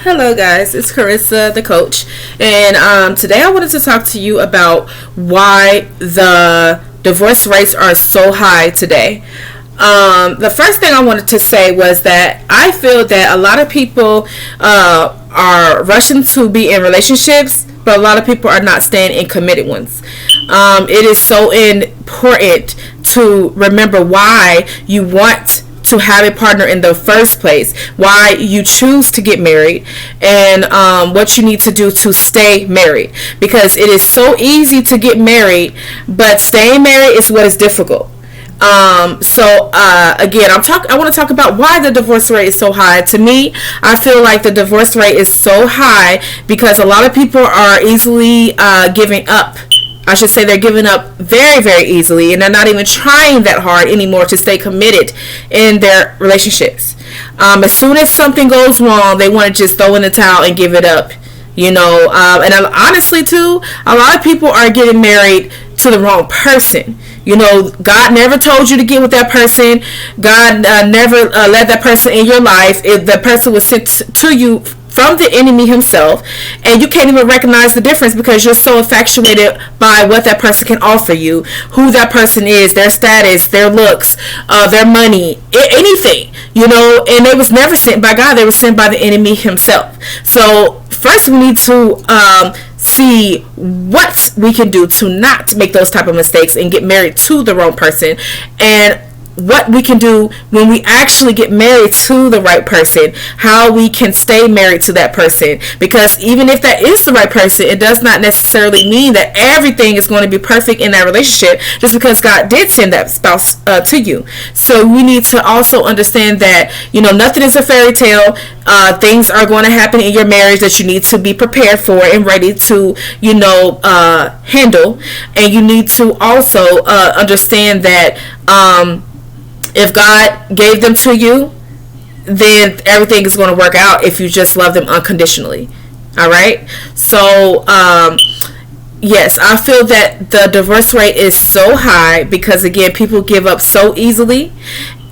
Hello, guys. It's Carissa, the coach, and today I wanted to talk to you about why the divorce rates are so high today. The first thing I wanted to say was that I feel that a lot of people are rushing to be in relationships, but a lot of people are not staying in committed ones. It is so important to remember why you want to have a partner in the first place, why you choose to get married, and what you need to do to stay married, because it is so easy to get married, but staying married is what is difficult. Again, I want to talk about why the divorce rate is so high. To me, I feel like the divorce rate is so high because a lot of people are easily giving up. I should say they're giving up very, very easily, and they're not even trying that hard anymore to stay committed in their relationships. As soon as something goes wrong, they want to just throw in the towel and give it up. And honestly, too, a lot of people are getting married to the wrong person. God never told you to get with that person. God never led that person in your life. The person was sent to you from the enemy himself, and you can't even recognize the difference because you're so infatuated by what that person can offer you, who that person is, their status, their looks, their money, anything, and it was never sent by God. They were sent by the enemy himself. So first we need to see what we can do to not make those type of mistakes and get married to the wrong person, and what we can do when we actually get married to the right person, how we can stay married to that person. Because even if that is the right person, it does not necessarily mean that everything is going to be perfect in that relationship just because God did send that spouse to you. So we need to also understand that nothing is a fairy tale. Things are going to happen in your marriage that you need to be prepared for and ready to handle. And you need to also understand that if God gave them to you, then everything is going to work out if you just love them unconditionally. All right? So, yes, I feel that the divorce rate is so high because, again, people give up so easily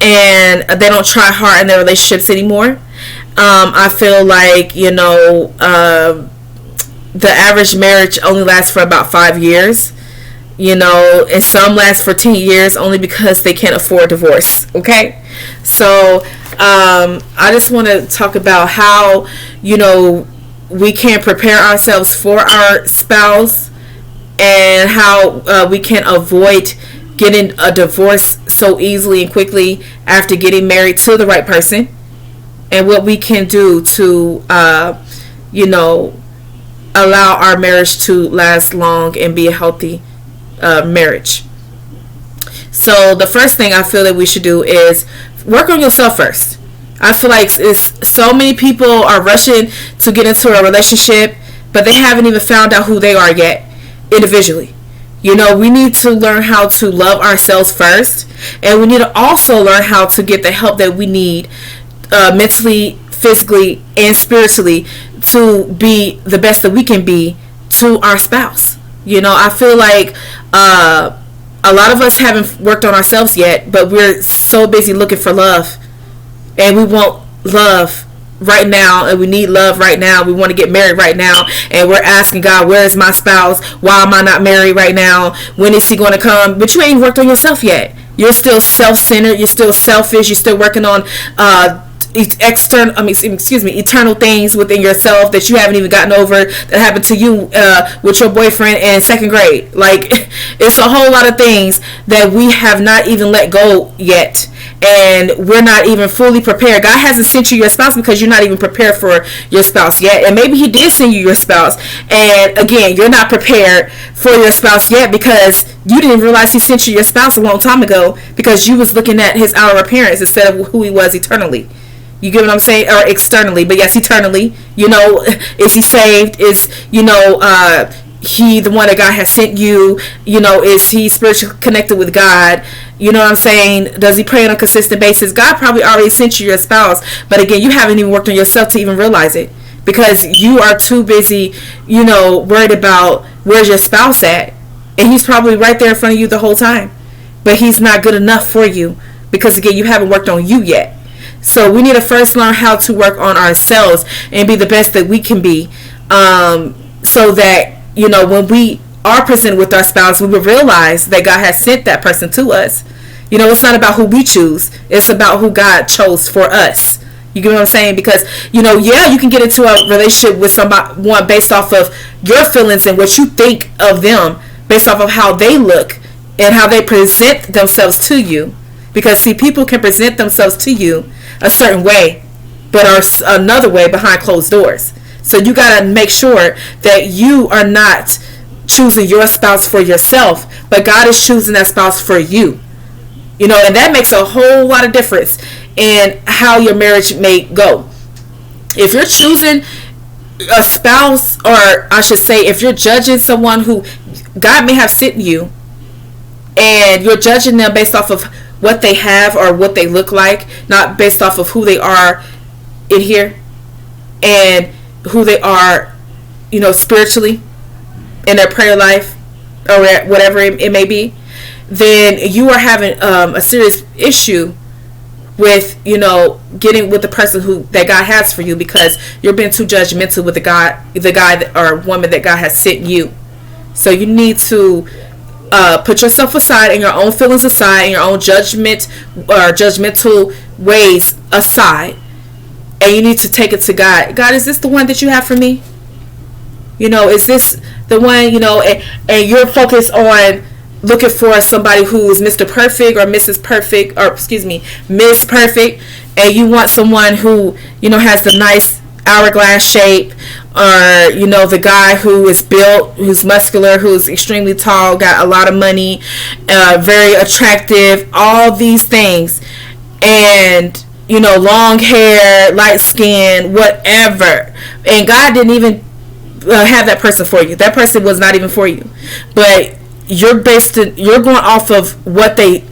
and they don't try hard in their relationships anymore. I feel like, the average marriage only lasts for about 5 years. And some last for 10 years only because they can't afford divorce. Okay? So, I just want to talk about how, we can prepare ourselves for our spouse and how we can avoid getting a divorce so easily and quickly after getting married to the right person, and what we can do to, allow our marriage to last long and be a healthy marriage. So the first thing I feel that we should do is work on yourself first. I feel like so many people are rushing to get into a relationship, but they haven't even found out who they are yet individually. We need to learn how to love ourselves first, and we need to also learn how to get the help that we need mentally, physically, and spiritually to be the best that we can be to our spouse. I feel like a lot of us haven't worked on ourselves yet, but we're so busy looking for love, and we want love right now, and we need love right now. We want to get married right now, and we're asking God, where is my spouse? Why am I not married right now? When is he going to come? But you ain't worked on yourself yet. You're still self-centered. You're still selfish. You're still working on eternal things within yourself that you haven't even gotten over, that happened to you with your boyfriend in second grade. Like, it's a whole lot of things that we have not even let go yet, and we're not even fully prepared. God hasn't sent you your spouse because you're not even prepared for your spouse yet, and maybe he did send you your spouse, and again, you're not prepared for your spouse yet because you didn't realize he sent you your spouse a long time ago because you was looking at his outer appearance instead of who he was eternally. You get what I'm saying? Or externally, but yes, eternally. Is he saved? Is, he the one that God has sent you? Is he spiritually connected with God? You know what I'm saying? Does he pray on a consistent basis? God probably already sent you your spouse, but again, you haven't even worked on yourself to even realize it because you are too busy, worried about where's your spouse at, and he's probably right there in front of you the whole time, but he's not good enough for you because again, you haven't worked on you yet. So we need to first learn how to work on ourselves and be the best that we can be, so that, you know, when we are presented with our spouse, we will realize that God has sent that person to us. You know, it's not about who we choose. It's about who God chose for us. You get what I'm saying? Because, you know, yeah, you can get into a relationship with someone based off of your feelings and what you think of them, based off of how they look and how they present themselves to you. Because, see, people can present themselves to you a certain way, but are another way behind closed doors. So you got to make sure that you are not choosing your spouse for yourself, but God is choosing that spouse for you. You know, and that makes a whole lot of difference in how your marriage may go. If you're choosing a spouse, or I should say, if you're judging someone who God may have sent you, and you're judging them based off of what they have or what they look like, not based off of who they are in here and who they are, you know, spiritually in their prayer life or whatever it may be, then you are having a serious issue with, you know, getting with the person that God has for you, because you're being too judgmental with the guy or woman that God has sent you. So you need to put yourself aside and your own feelings aside and your own judgment or judgmental ways aside, and you need to take it to God. God, is this the one that you have for me? You know, is this the one, you know, and you're focused on looking for somebody who is Mr. Perfect or Mrs. Perfect, or excuse me, Miss Perfect, and you want someone who, you know, has the nice hourglass shape, or, you know, the guy who is built, who's muscular, who's extremely tall, got a lot of money, very attractive, all these things, and, you know, long hair, light skin, whatever, and God didn't even have that person for you. That person was not even for you, but you're going off of what they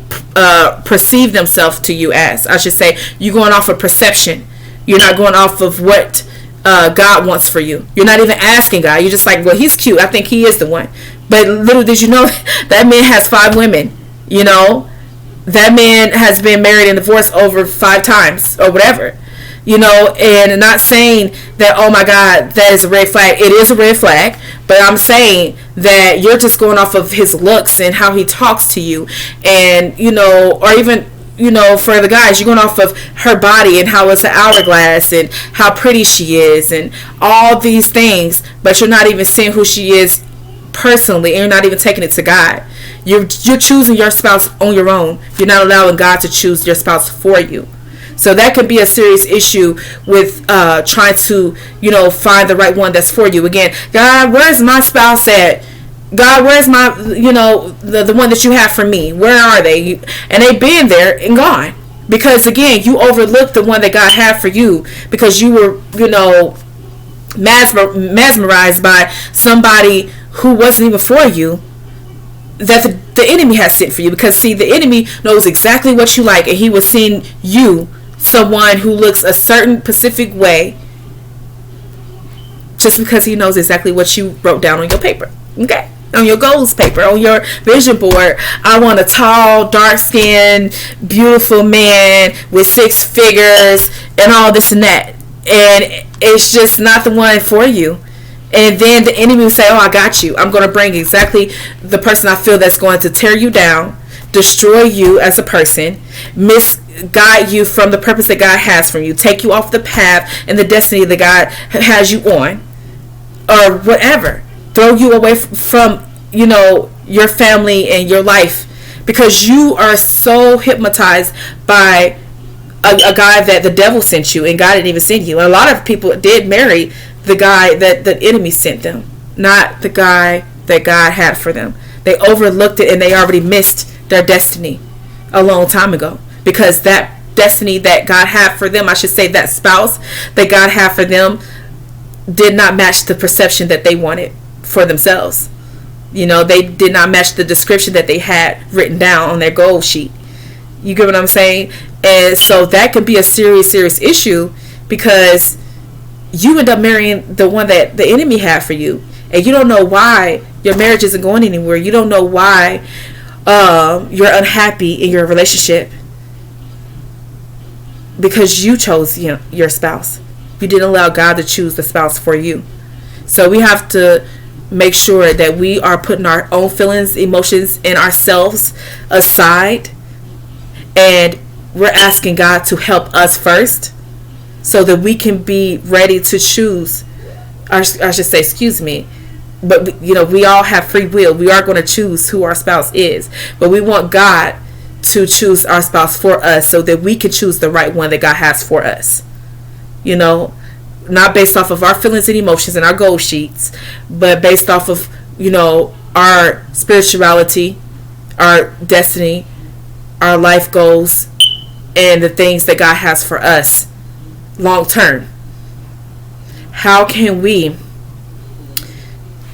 perceive themselves to you as. I should say, you're going off of perception. You're not going off of what God wants for you. You're not even asking God. You're just like, well, he's cute, I think he is the one. But little did you know, that man has 5 women. You know, that man has been married and divorced over 5 times or whatever. You know, and not saying that, oh my God, that is a red flag. It is a red flag, but I'm saying that you're just going off of his looks and how he talks to you, and, you know, or even, you know, for the guys, you're going off of her body and how it's an hourglass and how pretty she is and all these things, but you're not even seeing who she is personally, and you're not even taking it to God. You're choosing your spouse on your own. You're not allowing God to choose your spouse for you. So that could be a serious issue with trying to, you know, find the right one that's for you. Again, God, where's my spouse at? God, where's my, you know, the one that you have for me? Where are they? And they've been there and gone. Because, again, you overlooked the one that God had for you because you were, you know, mesmerized by somebody who wasn't even for you, that the enemy has sent for you. Because, see, the enemy knows exactly what you like, and he was seeing you, someone who looks a certain specific way, just because he knows exactly what you wrote down on your paper. Okay? On your goals paper, on your vision board. I want a tall, dark-skinned, beautiful man with 6 figures and all this and that. And it's just not the one for you. And then the enemy will say, oh, I got you. I'm going to bring exactly the person I feel that's going to tear you down, destroy you as a person, misguide you from the purpose that God has for you, take you off the path and the destiny that God has you on, or whatever, throw you away from, you know, your family and your life, because you are so hypnotized by a guy that the devil sent you, and God didn't even send you. And a lot of people did marry the guy that the enemy sent them, not the guy that God had for them. They overlooked it, and they already missed their destiny a long time ago, because that destiny that God had for them, I should say that spouse that God had for them, did not match the perception that they wanted for themselves. You know, they did not match the description that they had written down on their goal sheet. You get what I'm saying? And so that could be a serious issue, because you end up marrying the one that the enemy had for you, and you don't know why your marriage isn't going anywhere. You don't know why you're unhappy in your relationship. because you chose your spouse. You didn't allow God to choose the spouse for you. So we have to make sure that we are putting our own feelings, emotions, and ourselves aside, and we're asking God to help us first so that we can be ready to choose. I should say, excuse me, but we all have free will. We are going to choose who our spouse is, but we want God to choose our spouse for us so that we can choose the right one that God has for us. Not based off of our feelings and emotions and our goal sheets, but based off of our spirituality, our destiny, our life goals, and the things that God has for us long term. How can we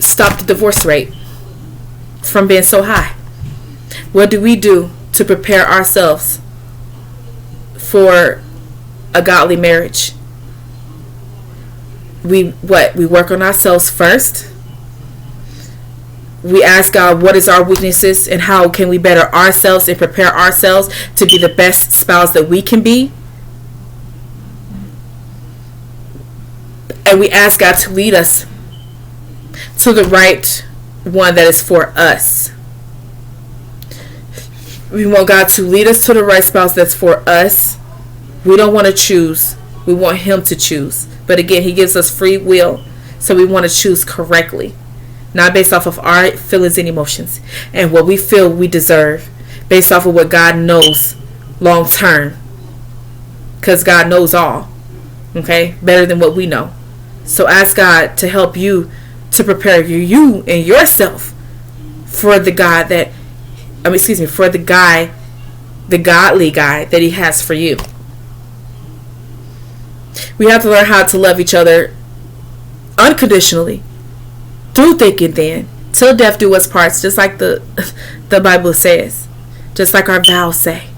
stop the divorce rate from being so high? What do we do to prepare ourselves for a godly marriage? We work on ourselves first. We ask God, what is our weaknesses and how can we better ourselves and prepare ourselves to be the best spouse that we can be? And we ask God to lead us to the right one that is for us. We want God to lead us to the right spouse that's for us. We don't want to choose. We want Him to choose. But again, He gives us free will. So we want to choose correctly. Not based off of our feelings and emotions and what we feel we deserve. Based off of what God knows long term. Because God knows all. Okay? Better than what we know. So ask God to help you to prepare you and yourself for the God for the godly guy that He has for you. We have to learn how to love each other unconditionally, through thick and thin, till death do us parts, just like the Bible says, just like our vows say.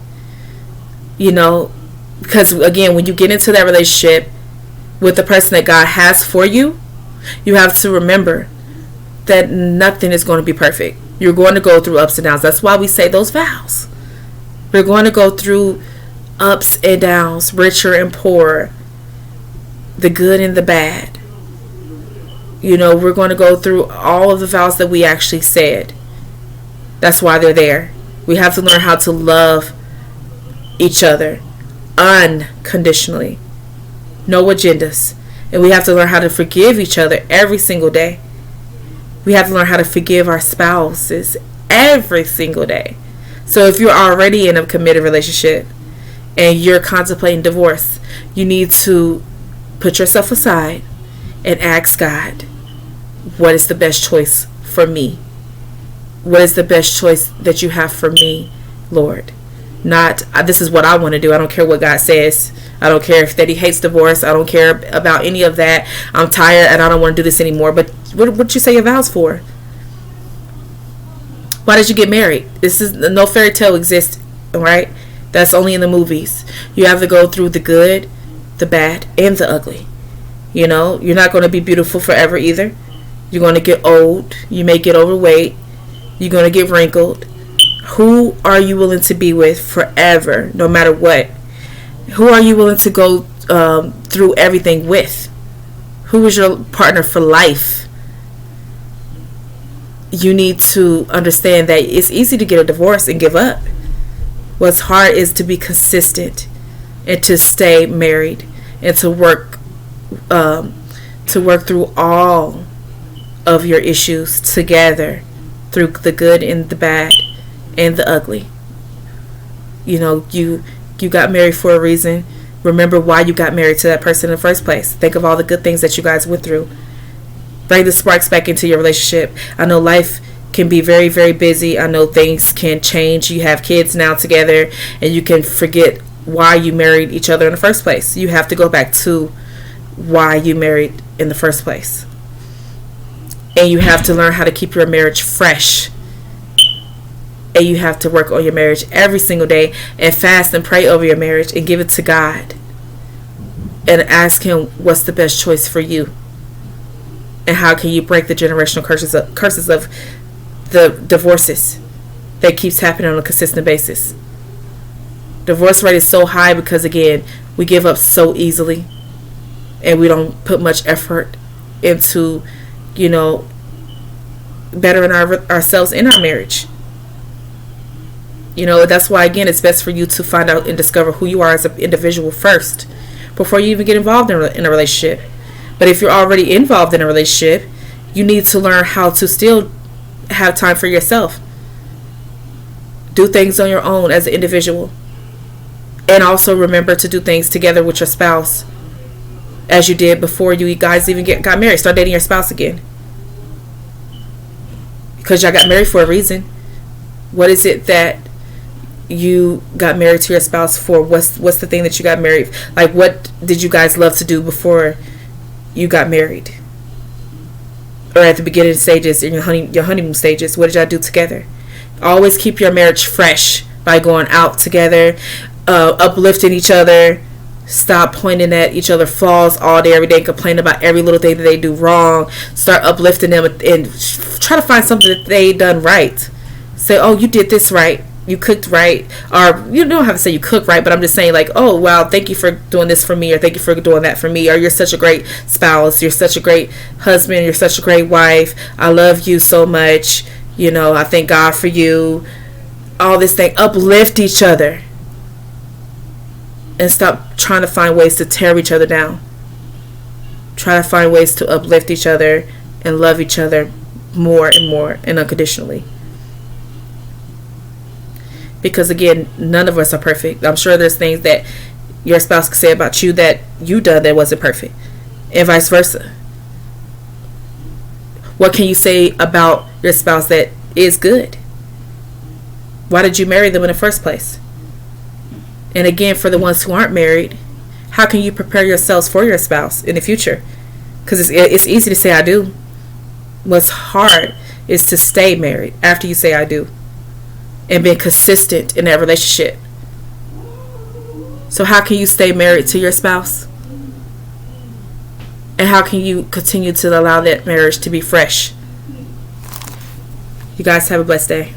Because again, when you get into that relationship with the person that God has for you, you have to remember that nothing is going to be perfect. You're going to go through ups and downs. That's why we say those vows. We're going to go through ups and downs, richer and poorer, the good and the bad. We're going to go through all of the vows that we actually said. That's why they're there. We have to learn how to love each other unconditionally. No agendas. And we have to learn how to forgive each other every single day. We have to learn how to forgive our spouses every single day. So if you're already in a committed relationship and you're contemplating divorce, you need to put yourself aside and ask God, what is the best choice for me? What is the best choice that you have for me, Lord? Not, this is what I want to do. I don't care what God says. I don't care if that He hates divorce. I don't care about any of that. I'm tired and I don't want to do this anymore. But what you say your vows for? Why did you get married? This is no fairy tale exists, right? That's only in the movies. You have to go through the good, the bad, and the ugly. You're not going to be beautiful forever either. You're going to get old. You may get overweight. You're going to get wrinkled. Who are you willing to be with forever, no matter what? Who are you willing to go through everything with? Who is your partner for life? You need to understand that it's easy to get a divorce and give up. What's hard is to be consistent and to stay married and to work through all of your issues together, through the good and the bad and the ugly. You got married for a reason. Remember why you got married to that person in the first place. Think of all the good things that you guys went through. Bring the sparks back into your relationship. I know life can be very, very busy. I know things can change. You have kids now together and you can forget why you married each other in the first place. You have to go back to why you married in the first place. And you have to learn how to keep your marriage fresh. And you have to work on your marriage every single day and fast and pray over your marriage and give it to God. And ask Him what's the best choice for you. And how can you break the generational curses of the divorces that keeps happening on a consistent basis. Divorce rate is so high because, again, We give up so easily, and we don't put much effort into, you know, bettering ourselves in our marriage. You know, that's why, again, it's best for you to find out and discover who you are as an individual first before you even get involved in a relationship. But if you're already involved in a relationship, you need to learn how to still have time for yourself. Do things on your own as an individual. And also remember to do things together with your spouse as you did before you guys even got married. Start dating your spouse again. Because y'all got married for a reason. What is it that you got married to your spouse for? What's the thing that you got married? Like, what did you guys love to do before you got married? Or at the beginning stages, in your honeymoon stages, what did y'all do together? Always keep your marriage fresh by going out together, uplifting each other. Stop pointing at each other's flaws all day, every day, and complaining about every little thing that they do wrong. Start uplifting them and try to find something that they done right. Say, oh, you did this right. You cooked right. Or you don't have to say you cook right, but I'm just saying, like, oh, wow, thank you for doing this for me, or thank you for doing that for me, or you're such a great spouse, you're such a great husband, you're such a great wife, I love you so much, you know, I thank God for you. All this thing. Uplift each other. And stop trying to find ways to tear each other down. Try to find ways to uplift each other and love each other more and more and unconditionally. Because again, none of us are perfect. I'm sure there's things that your spouse could say about you that you done that wasn't perfect. And vice versa. What can you say about your spouse that is good? Why did you marry them in the first place? And again, for the ones who aren't married, how can you prepare yourselves for your spouse in the future? Because it's easy to say I do. What's hard is to stay married after you say I do. And being consistent in that relationship. So how can you stay married to your spouse? And how can you continue to allow that marriage to be fresh? You guys have a blessed day.